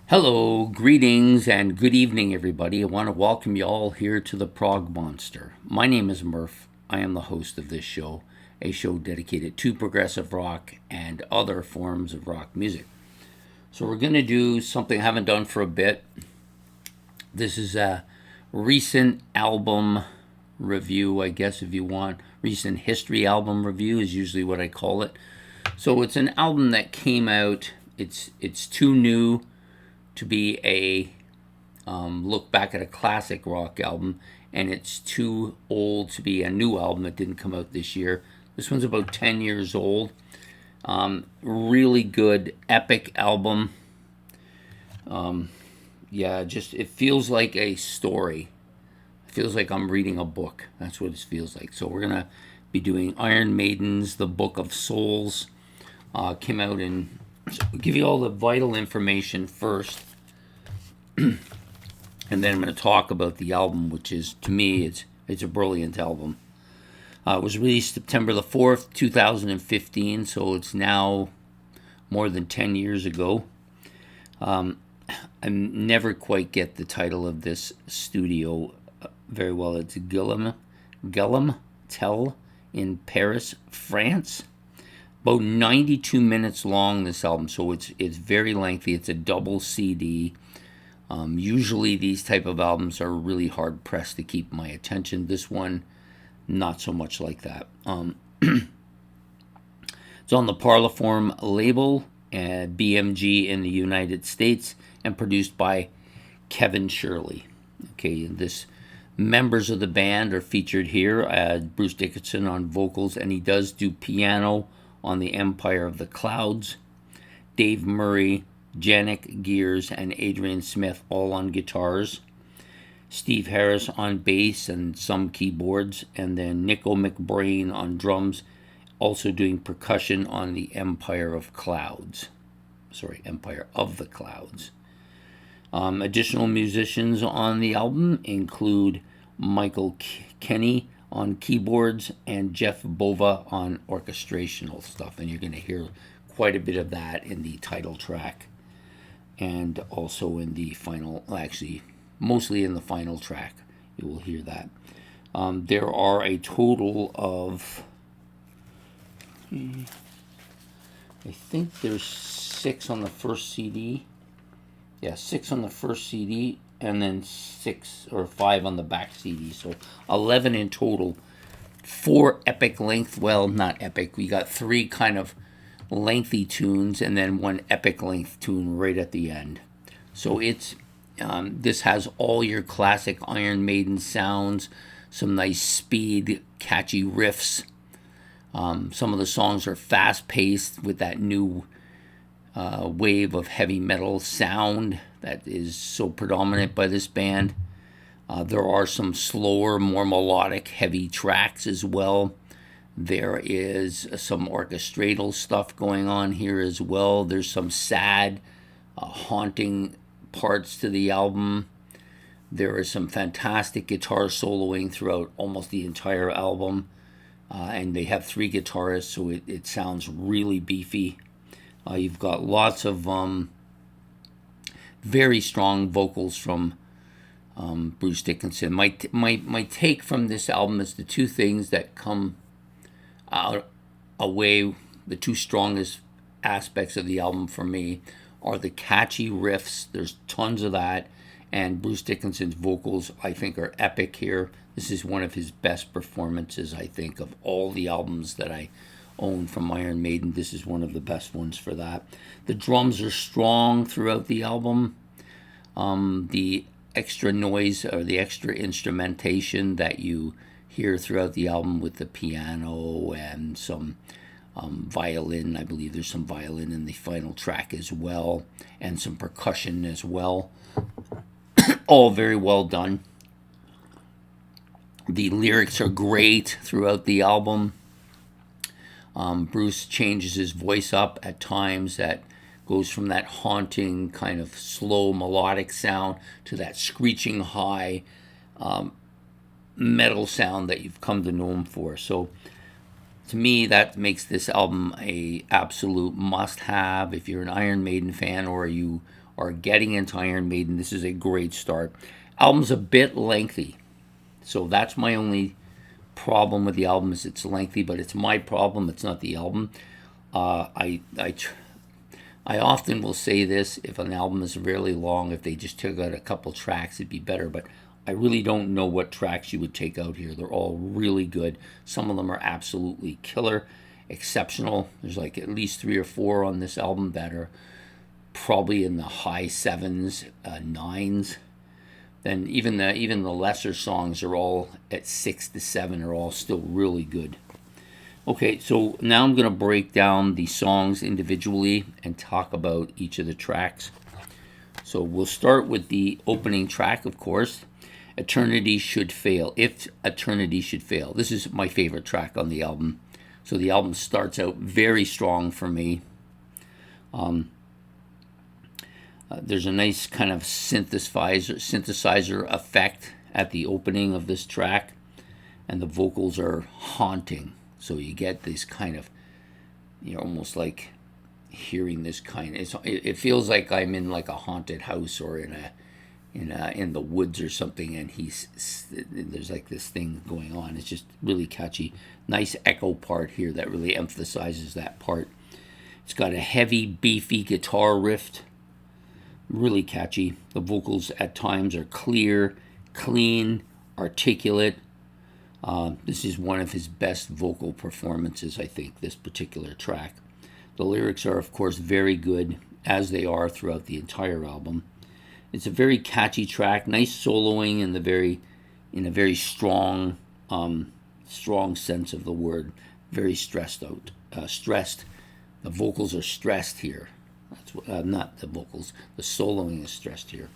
Hello, greetings, and good evening, everybody. I want to welcome you all here to the Prog Monster. My name is Murph. I am the host of this show, a show dedicated to progressive rock and other forms of rock music. So, we're going to do something I haven't done for a bit. This is a recent album review, I guess, if you want. Recent history album review is usually what I call it. So, it's an album that came out, it's too new to be a look back at a classic rock album, and it's too old to be a new album that didn't come out this year. This one's about 10 years old. Really good, epic album. Just it feels like a story. It feels like I'm reading a book. That's what it feels like. So we're gonna be doing Iron Maidens, The Book of Souls. Came out in. So I'll give you all the vital information first, and then I'm going to talk about the album, which is, to me, it's a brilliant album. It was released September the 4th, 2015, so it's now more than 10 years ago. I never quite get the title of this studio very well. It's Guillaume Tell in Paris, France. About 92 minutes long, this album, so it's very lengthy. It's a double CD. Usually these type of albums are really hard pressed to keep my attention. This one, not so much like that. It's on the Parloform label, BMG in the United States, and produced by Kevin Shirley. Okay, this members of the band are featured here. Bruce Dickinson on vocals, and he does do piano on the Empire of the Clouds. Dave Murray, Janik Gears, and Adrian Smith all on guitars. Steve Harris on bass and some keyboards, and then Nico McBrain on drums, also doing percussion on the Empire of the Clouds. Additional musicians on the album include Michael Kenny on keyboards and Jeff Bova on orchestrational stuff, and you're going to hear quite a bit of that in the title track and also in the final, actually mostly in the final track you will hear that. There are a total of, I think there's 6 on the first CD. Yeah, 6 on the first CD, and then 6 or 5 on the back CD. So 11 in total. 4 epic length, well, not epic. We got 3 kind of lengthy tunes, and then 1 epic length tune right at the end. So it's this has all your classic Iron Maiden sounds, some nice speed, catchy riffs. Some of the songs are fast-paced with that new wave of heavy metal sound that is so predominant by this band. There are some slower, more melodic, heavy tracks as well. There is some orchestral stuff going on here as well. There's some sad, haunting parts to the album. There is some fantastic guitar soloing throughout almost the entire album. And they have 3 guitarists, so it sounds really beefy. You've got lots of very strong vocals from Bruce Dickinson. My take from this album is the 2 things that come out away, the 2 strongest aspects of the album for me are the catchy riffs. There's tons of that, and Bruce Dickinson's vocals, I think, are epic here. This is one of his best performances, I think, of all the albums that I own from Iron Maiden. This is one of the best ones for that. The drums are strong throughout the album. The extra noise or the extra instrumentation that you hear throughout the album with the piano and some violin. I believe there's some violin in the final track as well, and some percussion as well. All very well done. The lyrics are great throughout the album. Bruce changes his voice up at times. That goes from that haunting kind of slow melodic sound to that screeching high metal sound that you've come to know him for. So to me, that makes this album a absolute must-have. If you're an Iron Maiden fan or you are getting into Iron Maiden, this is a great start. Album's a bit lengthy, so that's my only problem with the album is it's lengthy, but it's my problem. It's not the album. I often will say this: if an album is really long, if they just took out a couple tracks, it'd be better. But I really don't know what tracks you would take out here. They're all really good. Some of them are absolutely killer, exceptional. There's like at least 3 or 4 on this album that are probably in the high 7s, 9s. Then even the lesser songs are all at 6 to 7, are all still really good. Okay, so now I'm going to break down the songs individually and talk about each of the tracks. So we'll start with the opening track, of course. Eternity Should Fail. If Eternity Should Fail. This is my favorite track on the album. So the album starts out very strong for me. There's a nice kind of synthesizer effect at the opening of this track, and the vocals are haunting. So you get this kind of, almost like hearing this kind. It feels like I'm in like a haunted house or in the woods or something, and there's like this thing going on. It's just really catchy. Nice echo part here that really emphasizes that part. It's got a heavy, beefy guitar riff. Really catchy. The vocals at times are clear, clean, articulate. This is one of his best vocal performances, I think, this particular track. The lyrics are, of course, very good, as they are throughout the entire album. It's a very catchy track, nice soloing in a very strong sense of the word. Very stressed out, stressed. The vocals are stressed here. That's not the vocals. The soloing is stressed here.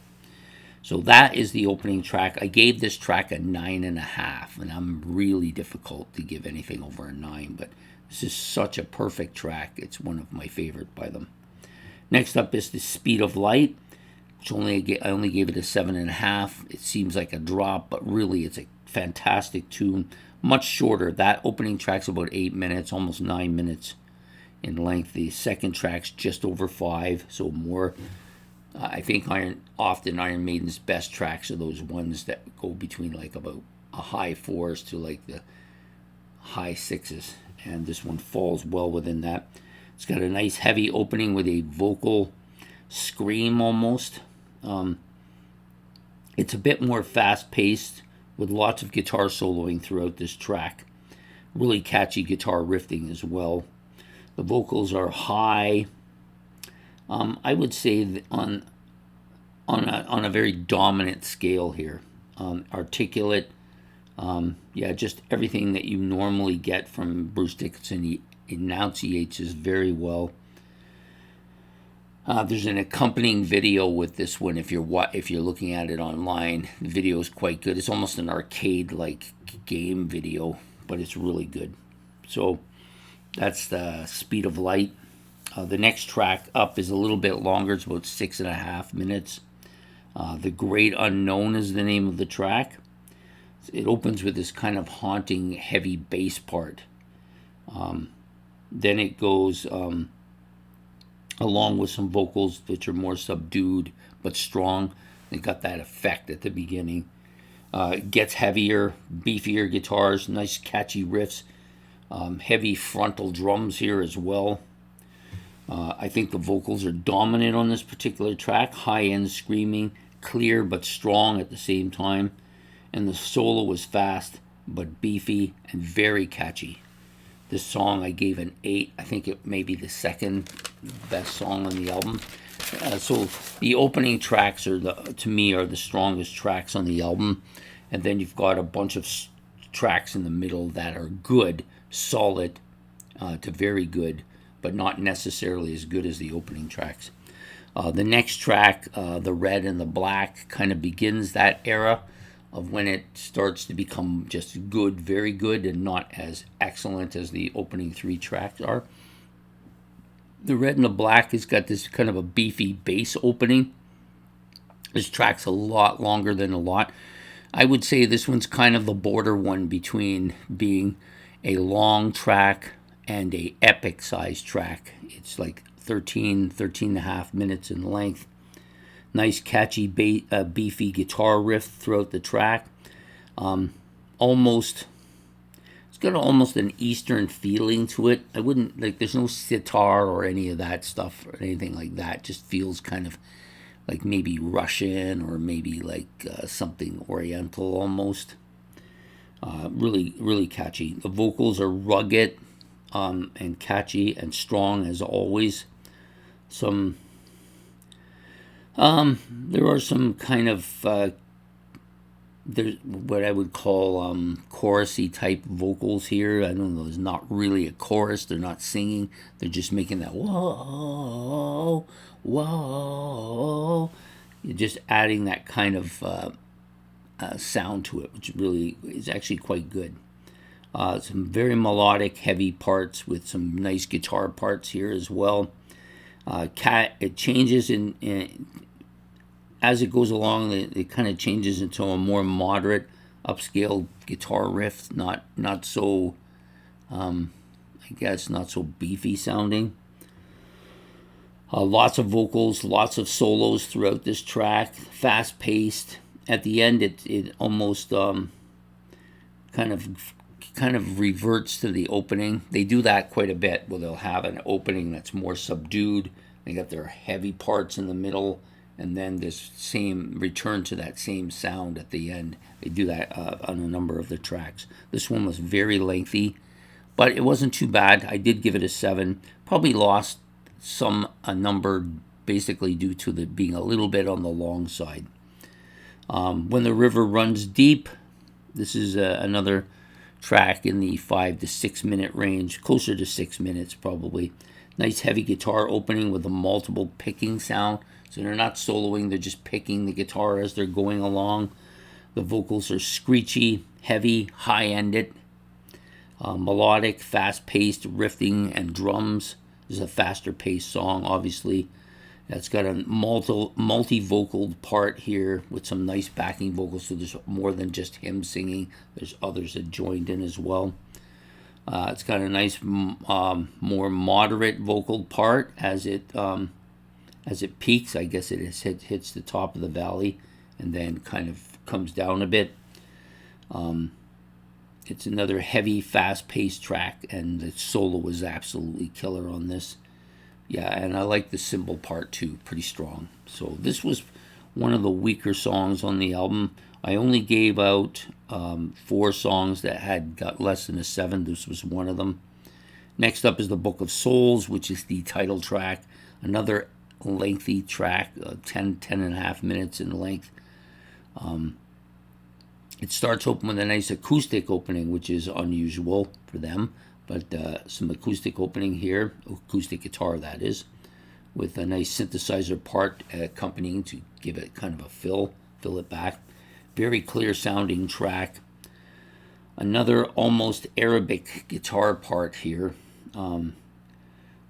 So that is the opening track. I gave this track a 9.5, and I'm really difficult to give anything over a 9. But this is such a perfect track. It's one of my favorite by them. Next up is The Speed of Light. I only gave it a 7.5. It seems like a drop, but really it's a fantastic tune. Much shorter. That opening track's about 8 minutes, almost 9 minutes in length. The second track's just over 5, so more. I think Iron Maiden's best tracks are those ones that go between like about a high 4s to like the high 6s, and this one falls well within that. It's got a nice heavy opening with a vocal scream almost. It's a bit more fast-paced with lots of guitar soloing throughout this track. Really catchy guitar riffing as well. The vocals are high. I would say on a very dominant scale here. Articulate. Just everything that you normally get from Bruce Dickinson. He enunciates this very well. There's an accompanying video with this one. If you're looking at it online, the video is quite good. It's almost an arcade-like game video, but it's really good. So that's The Speed of Light. The next track up is a little bit longer. It's about 6.5 minutes. The Great Unknown is the name of the track. It opens with this kind of haunting, heavy bass part. Then it goes along with some vocals which are more subdued but strong. They got that effect at the beginning. It gets heavier, beefier guitars, nice catchy riffs, heavy frontal drums here as well. I think the vocals are dominant on this particular track. High-end screaming, clear but strong at the same time. And the solo is fast but beefy and very catchy. This song I gave an 8. I think it may be the second best song on the album. So the opening tracks to me are the strongest tracks on the album. And then you've got a bunch of tracks in the middle that are good, solid to very good, but not necessarily as good as the opening tracks. The next track, The Red and the Black, kind of begins that era of when it starts to become just good, very good, and not as excellent as the opening 3 tracks are. The Red and the Black has got this kind of a beefy bass opening. This track's a lot longer than a lot. I would say this one's kind of the border one between being a long track and a epic size track. It's like 13 and a half minutes in length. Nice catchy beefy guitar riff throughout the track. Almost, it's got almost an Eastern feeling to it. I wouldn't, like, there's no sitar or any of that stuff or anything like that. It just feels kind of like maybe Russian or maybe like something Oriental almost. Really, really catchy. The vocals are rugged and catchy and strong as always. There are some kind of there's what I would call chorusy type vocals here. I don't know. There's not really a chorus. They're not singing. They're just making that whoa, whoa. You're just adding that kind of sound to it, which really is actually quite good. Some very melodic, heavy parts with some nice guitar parts here as well. It changes in as it goes along. It kind of changes into a more moderate, upscale guitar riff. Not so, I guess, not so beefy sounding. Lots of vocals, lots of solos throughout this track. Fast paced. At the end, it almost kind of reverts to the opening. They do that quite a bit, where they'll have an opening that's more subdued. They got their heavy parts in the middle, and then this same return to that same sound at the end. They do that on a number of the tracks. This one was very lengthy, but it wasn't too bad. I did give it a 7. Probably lost a number basically due to the being a little bit on the long side. When the River Runs Deep, this is another track in the 5 to 6 minute range, closer to 6 minutes probably. Nice heavy guitar opening with a multiple picking sound. So they're not soloing, they're just picking the guitar as they're going along. The vocals are screechy, heavy, high-ended, melodic, fast-paced riffing and drums. This is a faster-paced song, obviously. It's got a multi-vocal part here with some nice backing vocals, so there's more than just him singing. There's others that joined in as well. It's got a nice, more moderate vocal part as it peaks. I guess it hits the top of the valley and then kind of comes down a bit. It's another heavy, fast-paced track, and the solo was absolutely killer on this. Yeah, and I like the cymbal part too, pretty strong. So this was one of the weaker songs on the album. I only gave out 4 songs that had got less than a 7. This was one of them. Next up is the Book of Souls, which is the title track. Another lengthy track, 10 and a half minutes in length. It starts open with a nice acoustic opening, which is unusual for them. But some acoustic opening here, acoustic guitar that is, with a nice synthesizer part accompanying to give it kind of a fill it back. Very clear sounding track. Another almost Arabic guitar part here,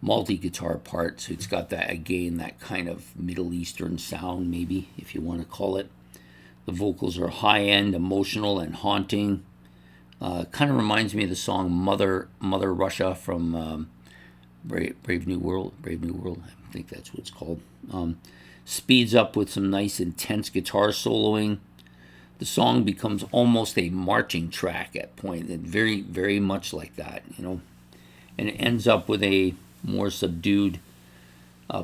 multi-guitar part. So it's got that, again, that kind of Middle Eastern sound, maybe, if you want to call it. The vocals are high-end, emotional, and haunting. Kind of reminds me of the song Mother Russia from Brave New World. I think that's what it's called. Speeds up with some nice intense guitar soloing. The song becomes almost a marching track at point, and very, very much like that, you know. And it ends up with a more subdued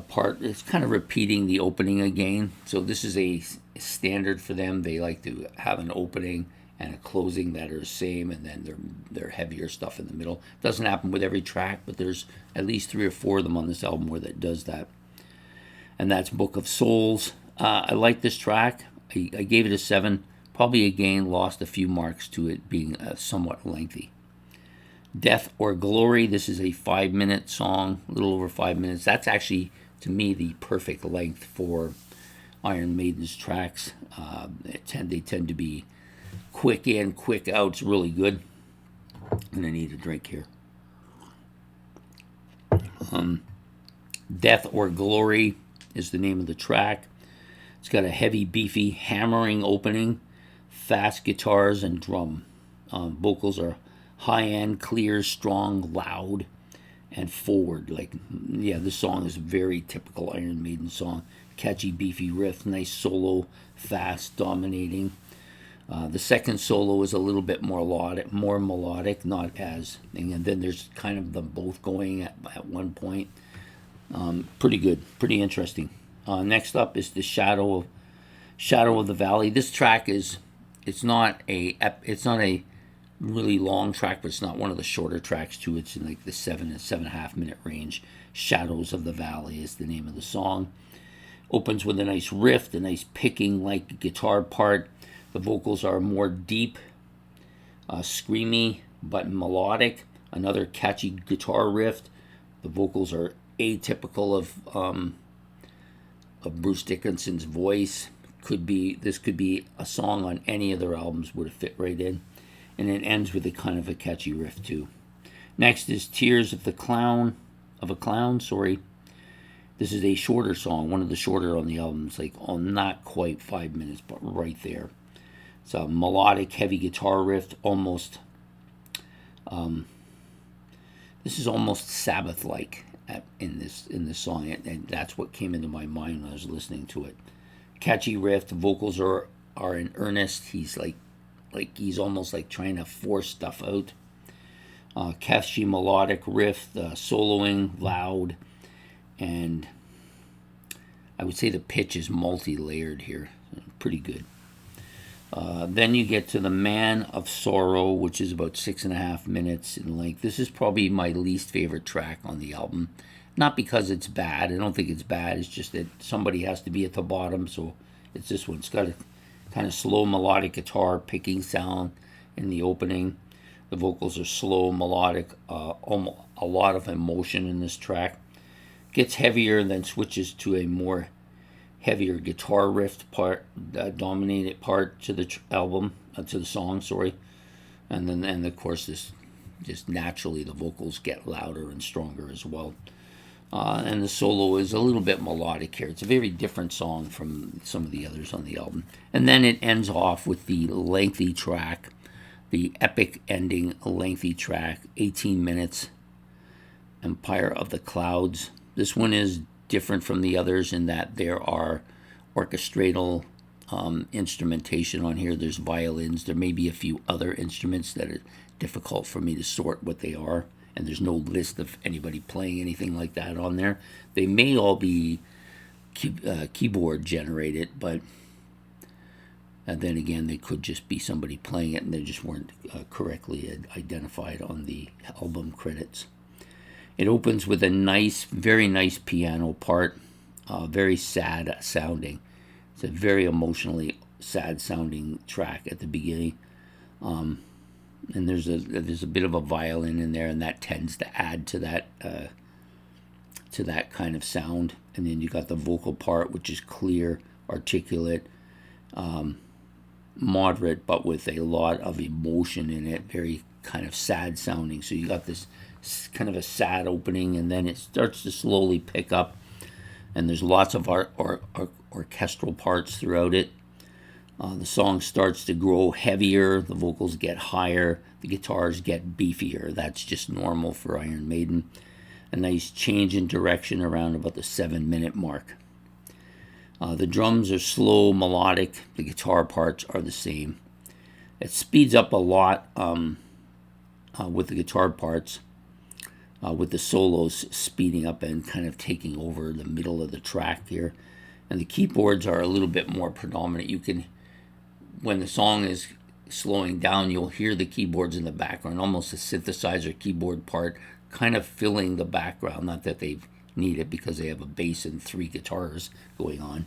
part. It's kind of repeating the opening again. So this is a standard for them. They like to have an opening and a closing that are the same, and then their heavier stuff in the middle. Doesn't happen with every track, but there's at least 3 or 4 of them on this album where that does that. And that's Book of Souls. I like this track. I gave it a 7. Probably again lost a few marks to it being somewhat lengthy. Death or Glory. This is a 5-minute song, a little over 5 minutes. That's actually, to me, the perfect length for Iron Maiden's tracks. They tend to be quick in, quick out. It's really good. And I need a drink here. Death or Glory is the name of the track. It's got a heavy, beefy, hammering opening, fast guitars and drum. Vocals are high end, clear, strong, loud, and forward. Like, yeah, this song is a very typical Iron Maiden song. Catchy, beefy riff, nice solo, fast, dominating. The second solo is a little bit more melodic, not as. And then there's kind of them both going at one point. Pretty good, pretty interesting. Next up is the Shadow of the Valley. This track is it's not a really long track, but it's not one of the shorter tracks too. It's in like the 7.5 minute range. Shadows of the Valley is the name of the song. Opens with a nice riff, a nice picking like guitar part. The vocals are more deep, screamy, but melodic. Another catchy guitar riff. The vocals are atypical of Bruce Dickinson's voice. This could be a song on any of their albums, would have fit right in. And it ends with a kind of a catchy riff too. Next is Tears of a Clown. This is a shorter song, one of the shorter on the album. It's like not quite 5 minutes, but right there. It's a melodic, heavy guitar riff, almost. This is almost Sabbath-like in this song, and that's what came into my mind when I was listening to it. Catchy riff. The vocals are in earnest. He's like he's almost like trying to force stuff out. Catchy melodic riff. The soloing loud, and I would say the pitch is multi-layered here. Pretty good. Then you get to the Man of Sorrow, which is about 6.5 minutes in length. This is probably my least favorite track on the album. Not because it's bad. I don't think it's bad. It's just that somebody has to be at the bottom, so it's this one. It's got a kind of slow melodic guitar picking sound in the opening. The vocals are slow, melodic, almost a lot of emotion in this track. Gets heavier and then switches to a more heavier guitar riff part, dominated part to the album, to the song, sorry. And of course, this just naturally the vocals get louder and stronger as well. And the solo is a little bit melodic here. It's a very different song from some of the others on the album. And then it ends off with the lengthy track, the epic ending lengthy track, 18 minutes, Empire of the Clouds. This one is different from the others in that there are orchestral instrumentation on here. There's violins. There may be a few other instruments that are difficult for me to sort what they are. And there's no list of anybody playing anything like that on there. They may all be keyboard generated, but then again, they could just be somebody playing it and they just weren't correctly identified on the album credits. It opens with a nice, very nice piano part, very sad sounding. It's a very emotionally sad sounding track at the beginning. And there's a bit of a violin in there, and that tends to add to that kind of sound. And then you got the vocal part, which is clear, articulate, moderate, but with a lot of emotion in it. Very kind of sad sounding. So you got this kind of a sad opening, and then it starts to slowly pick up. And there's lots of orchestral parts throughout it. The song starts to grow heavier, the vocals get higher, the guitars get beefier. That's just normal for Iron Maiden. A nice change in direction around about the 7-minute mark. The drums are slow, melodic. The guitar parts are the same. It speeds up a lot with the guitar parts, with the solos speeding up and kind of taking over the middle of the track here. And the keyboards are a little bit more predominant. You can, when the song is slowing down, you'll hear the keyboards in the background, almost a synthesizer keyboard part kind of filling the background. Not that they need it because they have a bass and 3 guitars going on.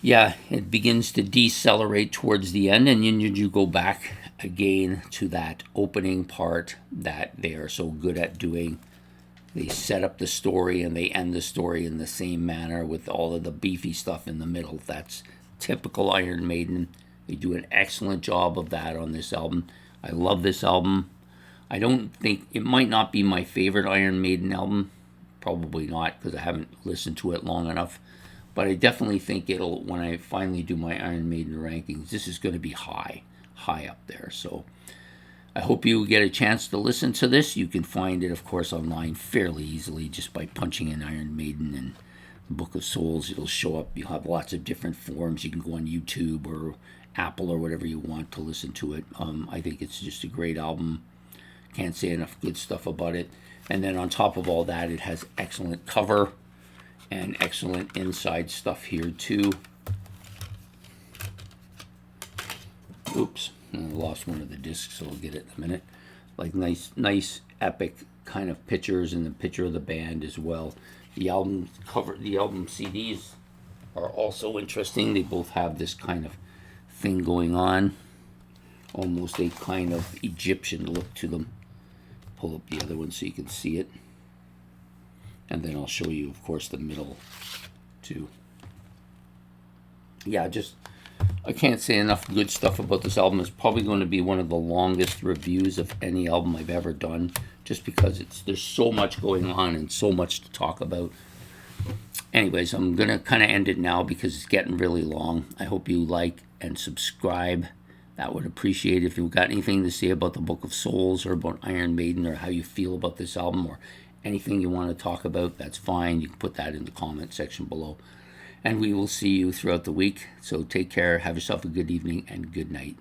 Yeah, it begins to decelerate towards the end, and then you go back again to that opening part that they are so good at doing. They set up the story and they end the story in the same manner with all of the beefy stuff in the middle. That's typical Iron Maiden. They do an excellent job of that on this album. I love this album. I don't think, it might not be my favorite Iron Maiden album. Probably not, because I haven't listened to it long enough. But I definitely think it'll, when I finally do my Iron Maiden rankings, this is going to be high up there. So I hope you get a chance to listen to this. You can find it, of course, online fairly easily just by punching in Iron Maiden and the Book of Souls. It'll show up. You'll have lots of different forms. You can go on YouTube or Apple or whatever you want to listen to it. I think it's just a great album. Can't say enough good stuff about it. And then on top of all that, it has excellent cover and excellent inside stuff here too. Oops, I lost one of the discs, so I'll get it in a minute. Like nice epic kind of pictures, and the picture of the band as well. The album cover, the album CDs are also interesting. They both have this kind of thing going on, almost a kind of Egyptian look to them. Pull up the other one so you can see it, and then I'll show you, of course, the middle too. Yeah, I can't say enough good stuff about this album. It's probably going to be one of the longest reviews of any album I've ever done, just because there's so much going on and so much to talk about. Anyways, I'm going to kind of end it now because it's getting really long. I hope you like and subscribe. That would appreciate it. If you've got anything to say about the Book of Souls or about Iron Maiden or how you feel about this album or anything you want to talk about, that's fine. You can put that in the comment section below. And we will see you throughout the week. So take care, have yourself a good evening, and good night.